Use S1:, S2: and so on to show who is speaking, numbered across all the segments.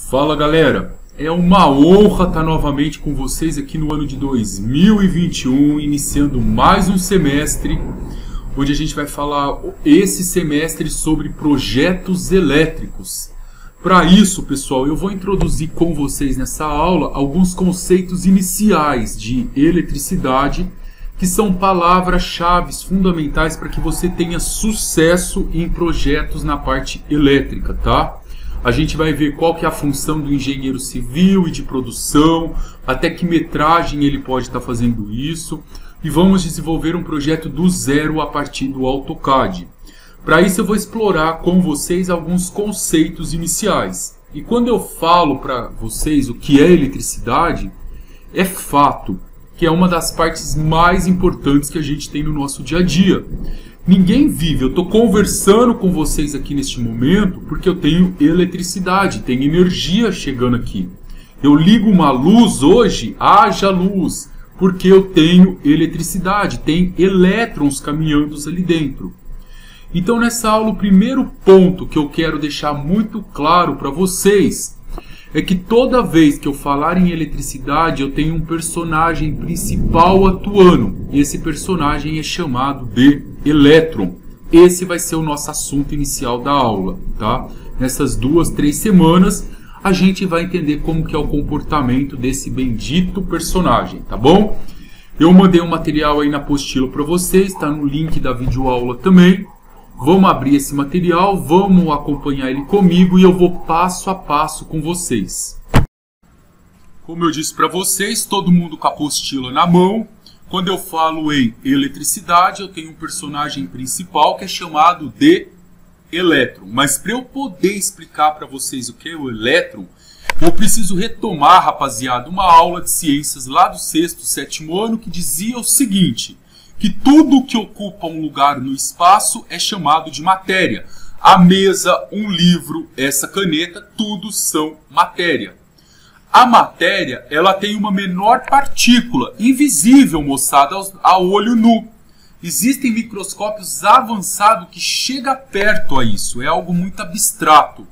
S1: Fala galera, é uma honra estar novamente com vocês aqui no ano de 2021, iniciando mais um semestre, onde a gente vai falar esse semestre sobre projetos elétricos. Para isso, pessoal, eu vou introduzir com vocês nessa aula alguns conceitos iniciais de eletricidade, que são palavras-chave fundamentais para que você tenha sucesso em projetos na parte elétrica, tá? A gente vai ver qual que é a função do engenheiro civil e de produção, até que metragem ele pode estar fazendo isso, e vamos desenvolver um projeto do zero a partir do AutoCAD. Para isso eu vou explorar com vocês alguns conceitos iniciais. E quando eu falo para vocês o que é eletricidade, é fato que é uma das partes mais importantes que a gente tem no nosso dia a dia. Ninguém vive, eu estou conversando com vocês aqui neste momento porque eu tenho eletricidade, tenho energia chegando aqui. Eu ligo uma luz hoje, haja luz, porque eu tenho eletricidade, tem elétrons caminhando ali dentro. Então nessa aula o primeiro ponto que eu quero deixar muito claro para vocês é que toda vez que eu falar em eletricidade eu tenho um personagem principal atuando. E esse personagem é chamado de elétron. Esse vai ser o nosso assunto inicial da aula, tá? Nessas 2-3 semanas a gente vai entender como que é o comportamento desse bendito personagem, tá bom? Eu mandei um material aí na apostila para vocês, está no link da videoaula também. Vamos abrir esse material, vamos acompanhar ele comigo e eu vou passo a passo com vocês. Como eu disse para vocês, todo mundo com a apostila na mão. Quando eu falo em eletricidade, eu tenho um personagem principal que é chamado de elétron. Mas para eu poder explicar para vocês o que é o elétron, eu preciso retomar, rapaziada, uma aula de ciências lá do 6º, 7º ano que dizia o seguinte: que tudo que ocupa um lugar no espaço é chamado de matéria. A mesa, um livro, essa caneta, tudo são matéria. A matéria, ela tem uma menor partícula, invisível, moçada, a olho nu. Existem microscópios avançados que chegam perto a isso, é algo muito abstrato,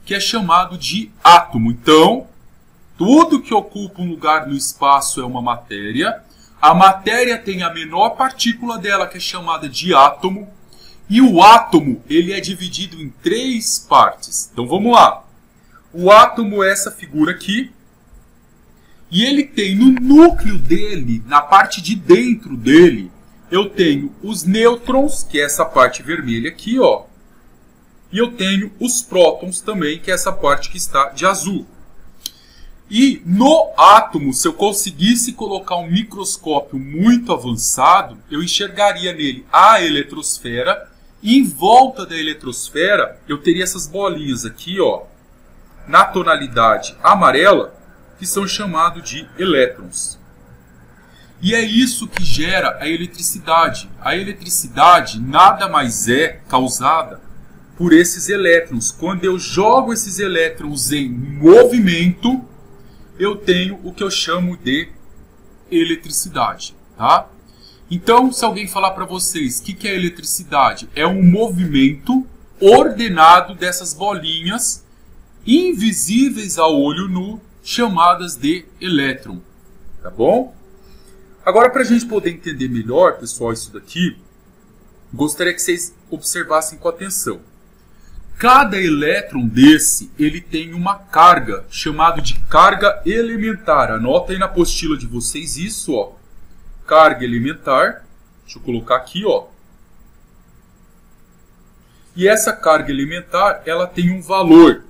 S1: que é chamado de átomo. Então, tudo que ocupa um lugar no espaço é uma matéria. A matéria tem a menor partícula dela, que é chamada de átomo. E o átomo, ele é dividido em 3 partes. Então vamos lá. O átomo é essa figura aqui. E ele tem no núcleo dele, na parte de dentro dele, eu tenho os nêutrons, que é essa parte vermelha aqui, ó. E eu tenho os prótons também, que é essa parte que está de azul. E no átomo, se eu conseguisse colocar um microscópio muito avançado, eu enxergaria nele a eletrosfera. E em volta da eletrosfera, eu teria essas bolinhas aqui, ó, na tonalidade amarela, que são chamados de elétrons. E é isso que gera a eletricidade. A eletricidade nada mais é causada por esses elétrons. Quando eu jogo esses elétrons em movimento, eu tenho o que eu chamo de eletricidade, tá? Então, se alguém falar para vocês o que é eletricidade, é um movimento ordenado dessas bolinhas invisíveis ao olho nu, chamadas de elétron, tá bom? Agora, para a gente poder entender melhor, pessoal, isso daqui, gostaria que vocês observassem com atenção. Cada elétron desse, ele tem uma carga, chamada de carga elementar. Anota aí na apostila de vocês isso, ó. Carga elementar. Deixa eu colocar aqui, ó. E essa carga elementar, ela tem um valor,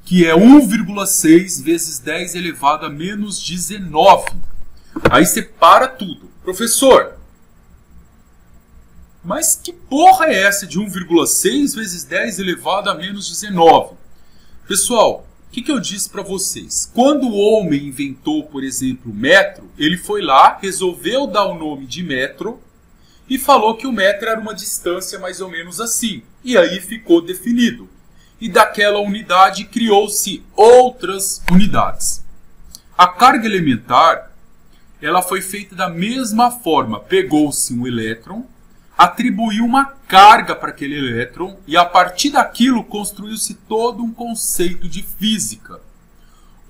S1: que é 1,6 vezes 10 elevado a menos 19. Aí você para tudo. Professor, mas que porra é essa de 1,6 vezes 10 elevado a menos 19? Pessoal, o que eu disse para vocês? Quando o homem inventou, por exemplo, o metro, ele foi lá, resolveu dar o nome de metro e falou que o metro era uma distância mais ou menos assim. E aí ficou definido. E daquela unidade criou-se outras unidades. A carga elementar, ela foi feita da mesma forma. Pegou-se um elétron, atribuiu uma carga para aquele elétron e a partir daquilo construiu-se todo um conceito de física.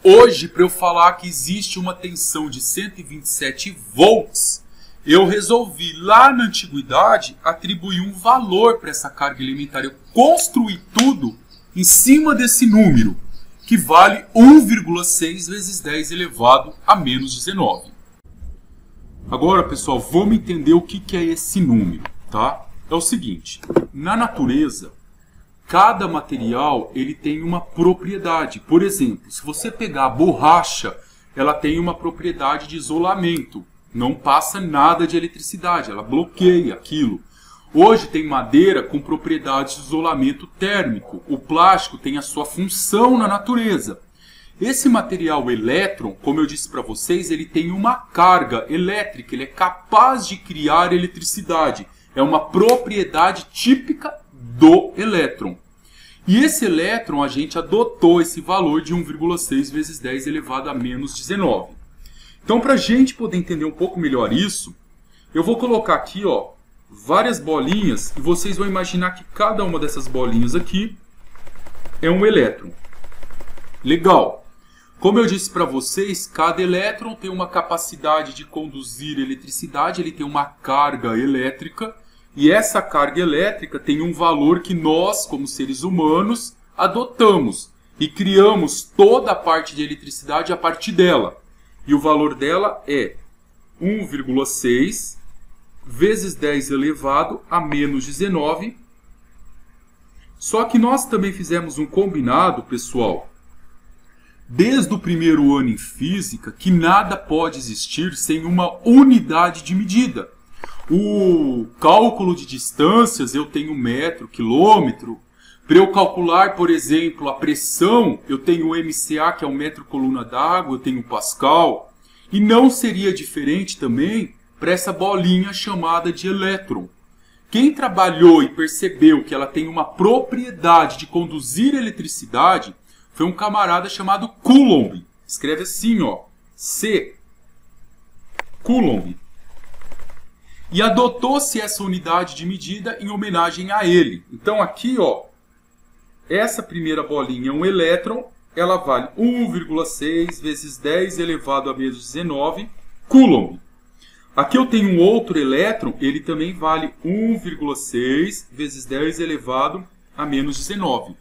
S1: Hoje, para eu falar que existe uma tensão de 127 volts, eu resolvi lá na antiguidade atribuir um valor para essa carga elementar. Eu construí tudo em cima desse número, que vale 1,6 vezes 10 elevado a menos 19. Agora, pessoal, vamos entender o que é esse número, tá? É o seguinte, na natureza, cada material ele tem uma propriedade. Por exemplo, se você pegar a borracha, ela tem uma propriedade de isolamento. Não passa nada de eletricidade, ela bloqueia aquilo. Hoje tem madeira com propriedades de isolamento térmico. O plástico tem a sua função na natureza. Esse material elétron, como eu disse para vocês, ele tem uma carga elétrica, ele é capaz de criar eletricidade. É uma propriedade típica do elétron. E esse elétron, a gente adotou esse valor de 1,6 vezes 10 elevado a menos 19. Então, para a gente poder entender um pouco melhor isso, eu vou colocar aqui, ó, várias bolinhas e vocês vão imaginar que cada uma dessas bolinhas aqui é um elétron. Legal! Como eu disse para vocês, cada elétron tem uma capacidade de conduzir eletricidade, ele tem uma carga elétrica. E essa carga elétrica tem um valor que nós, como seres humanos, adotamos. E criamos toda a parte de eletricidade a partir dela. E o valor dela é 1,6 vezes 10 elevado a menos 19. Só que nós também fizemos um combinado, pessoal, desde o primeiro ano em física, que nada pode existir sem uma unidade de medida. O cálculo de distâncias, eu tenho metro, quilômetro. Para eu calcular, por exemplo, a pressão, eu tenho o MCA, que é o metro coluna d'água, eu tenho o Pascal. E não seria diferente também para essa bolinha chamada de elétron. Quem trabalhou e percebeu que ela tem uma propriedade de conduzir eletricidade foi um camarada chamado Coulomb. Escreve assim, ó, C. Coulomb. E adotou-se essa unidade de medida em homenagem a ele. Então aqui, ó, essa primeira bolinha é um elétron, ela vale 1,6 vezes 10 elevado a menos 19 Coulomb. Aqui eu tenho um outro elétron, ele também vale 1,6 vezes 10 elevado a menos 19.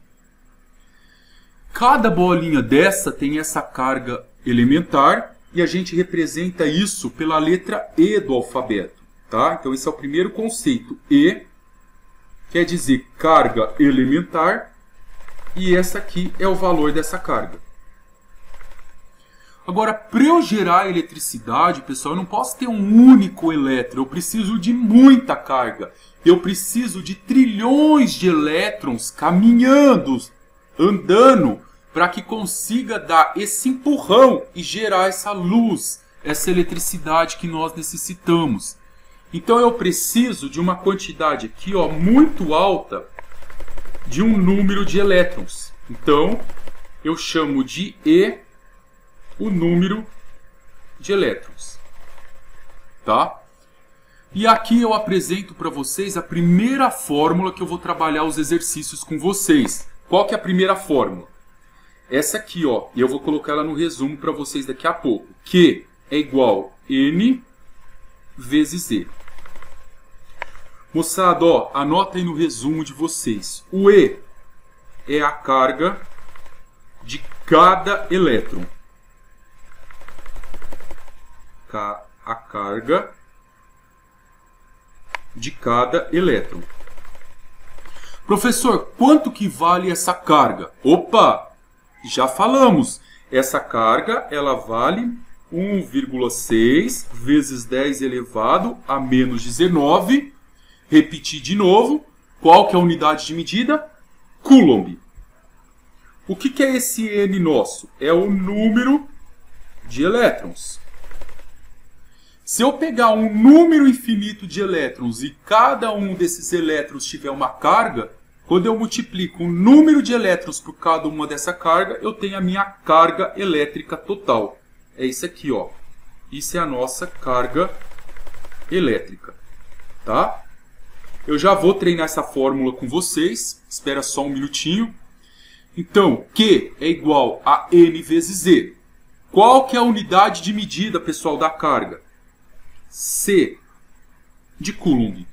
S1: Cada bolinha dessa tem essa carga elementar e a gente representa isso pela letra E do alfabeto. Tá? Então esse é o primeiro conceito. E quer dizer carga elementar e essa aqui é o valor dessa carga. Agora, para eu gerar eletricidade, pessoal, eu não posso ter um único elétron. Eu preciso de muita carga. Eu preciso de trilhões de elétrons caminhando, andando, para que consiga dar esse empurrão e gerar essa luz, essa eletricidade que nós necessitamos. Então eu preciso de uma quantidade aqui, ó, muito alta de um número de elétrons. Então eu chamo de E o número de elétrons. Tá? E aqui eu apresento para vocês a primeira fórmula que eu vou trabalhar os exercícios com vocês. Qual que é a primeira fórmula? Essa aqui, ó, e eu vou colocar ela no resumo para vocês daqui a pouco. Q é igual a N vezes E. Moçada, ó, anota aí no resumo de vocês. O E é a carga de cada elétron. A carga de cada elétron. Professor, quanto que vale essa carga? Opa, já falamos. Essa carga, ela vale 1,6 vezes 10 elevado a menos 19. Repetir de novo. Qual que é a unidade de medida? Coulomb. O que é esse N nosso? É o número de elétrons. Se eu pegar um número infinito de elétrons e cada um desses elétrons tiver uma carga, quando eu multiplico o número de elétrons por cada uma dessa carga, eu tenho a minha carga elétrica total. É isso aqui, ó. Isso é a nossa carga elétrica. Tá? Eu já vou treinar essa fórmula com vocês. Espera só um minutinho. Então, Q é igual a N vezes Z. Qual que é a unidade de medida, pessoal, da carga? C de Coulomb.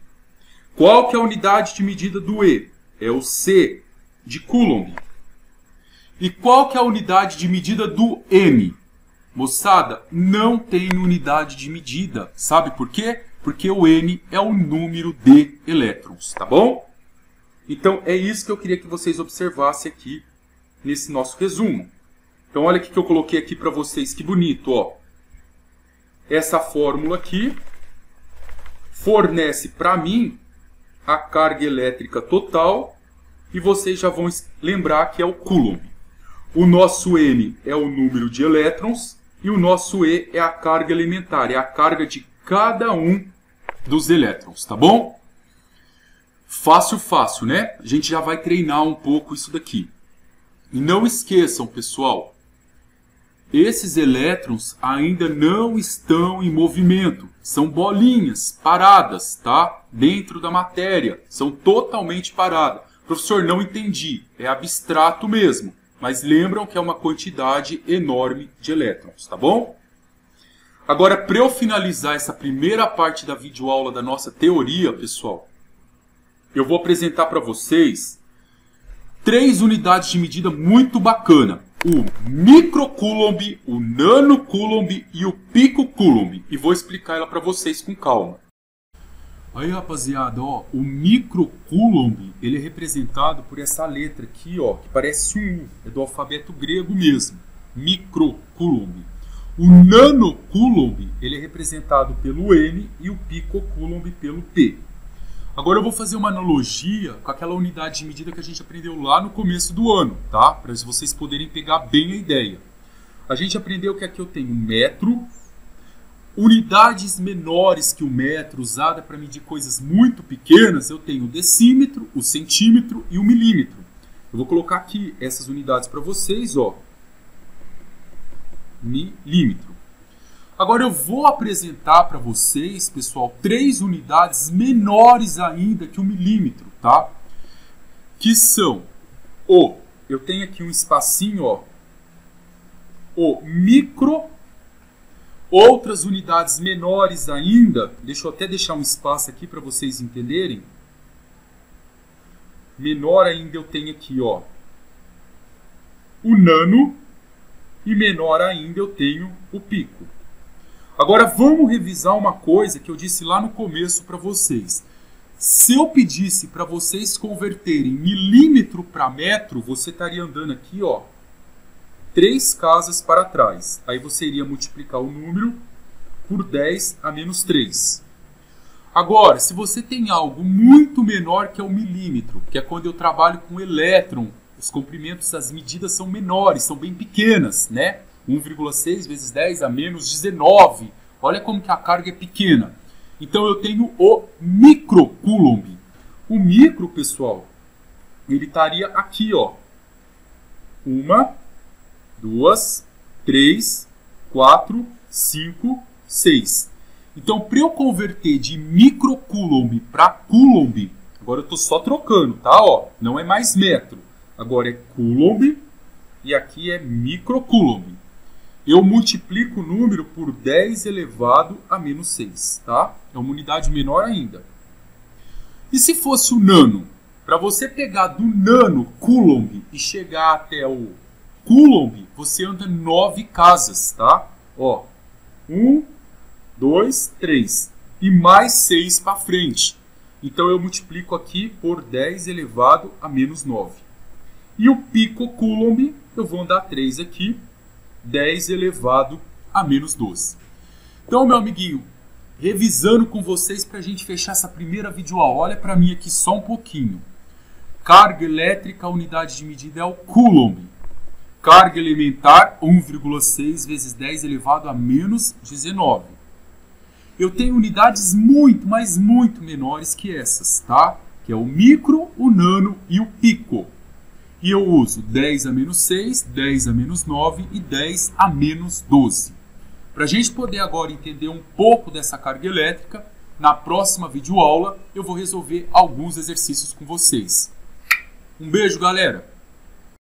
S1: Qual que é a unidade de medida do E? É o C de Coulomb. E qual que é a unidade de medida do M? Moçada, não tem unidade de medida. Sabe por quê? Porque o N é o número de elétrons, tá bom? Então, é isso que eu queria que vocês observassem aqui nesse nosso resumo. Então, olha o que eu coloquei aqui para vocês, que bonito, ó. Essa fórmula aqui fornece para mim a carga elétrica total e vocês já vão lembrar que é o Coulomb. O nosso N é o número de elétrons e o nosso E é a carga elementar, é a carga de cada um dos elétrons, tá bom? Fácil, fácil, né? A gente já vai treinar um pouco isso daqui. E não esqueçam, pessoal, esses elétrons ainda não estão em movimento. São bolinhas paradas, tá? Dentro da matéria. São totalmente paradas. Professor, não entendi. É abstrato mesmo. Mas lembram que é uma quantidade enorme de elétrons, tá bom? Agora, para eu finalizar essa primeira parte da videoaula da nossa teoria, pessoal, eu vou apresentar para vocês 3 unidades de medida muito bacana. O microcoulomb, o nanocoulomb e o picocoulomb. E vou explicar ela para vocês com calma. Aí, rapaziada, ó, o microcoulomb, ele é representado por essa letra aqui, ó, que parece um U, é do alfabeto grego mesmo, microcoulomb. O nanocoulomb, ele é representado pelo N e o picocoulomb pelo P. Agora eu vou fazer uma analogia com aquela unidade de medida que a gente aprendeu lá no começo do ano, tá? Para vocês poderem pegar bem a ideia. A gente aprendeu que aqui eu tenho metro. Unidades menores que o metro, usada para medir coisas muito pequenas, eu tenho o decímetro, o centímetro e o milímetro. Eu vou colocar aqui essas unidades para vocês, ó. Milímetro. Agora eu vou apresentar para vocês, pessoal, 3 unidades menores ainda que o milímetro, tá? Que são eu tenho aqui um espacinho, ó, o micro. Outras unidades menores ainda, deixa eu até deixar um espaço aqui para vocês entenderem. Menor ainda eu tenho aqui, ó, o nano, e menor ainda eu tenho o pico. Agora vamos revisar uma coisa que eu disse lá no começo para vocês. Se eu pedisse para vocês converterem milímetro para metro, você estaria andando aqui, ó, 3 casas para trás. Aí você iria multiplicar o número por 10 a menos 3. Agora, se você tem algo muito menor que é o milímetro, que é quando eu trabalho com elétron, os comprimentos, as medidas são menores, são bem pequenas, né? 1,6 vezes 10 a menos 19. Olha como que a carga é pequena. Então eu tenho o microcoulomb. O micro, pessoal, ele estaria aqui, ó. 1, 2, 3, 4, 5, 6. Então, para eu converter de microcoulomb para coulomb, agora eu estou só trocando, tá? Ó, não é mais metro. Agora é coulomb e aqui é microcoulomb. Eu multiplico o número por 10 elevado a menos 6, tá? É uma unidade menor ainda. E se fosse o nano? Para você pegar do nano coulomb e chegar até o coulomb, você anda 9 casas, tá? Ó, 1, 2, 3 e mais 6 para frente. Então eu multiplico aqui por 10 elevado a menos 9. E o picocoulomb, eu vou andar 3 aqui, 10 elevado a menos 12. Então, meu amiguinho, revisando com vocês para a gente fechar essa primeira videoaula, olha para mim aqui só um pouquinho. Carga elétrica, a unidade de medida é o coulomb. Carga elementar, 1,6 vezes 10 elevado a menos 19. Eu tenho unidades muito, mas muito menores que essas, tá? Que é o micro, o nano e o pico. E eu uso 10 a menos 6, 10 a menos 9 e 10 a menos 12. Para a gente poder agora entender um pouco dessa carga elétrica, na próxima videoaula eu vou resolver alguns exercícios com vocês. Um beijo, galera!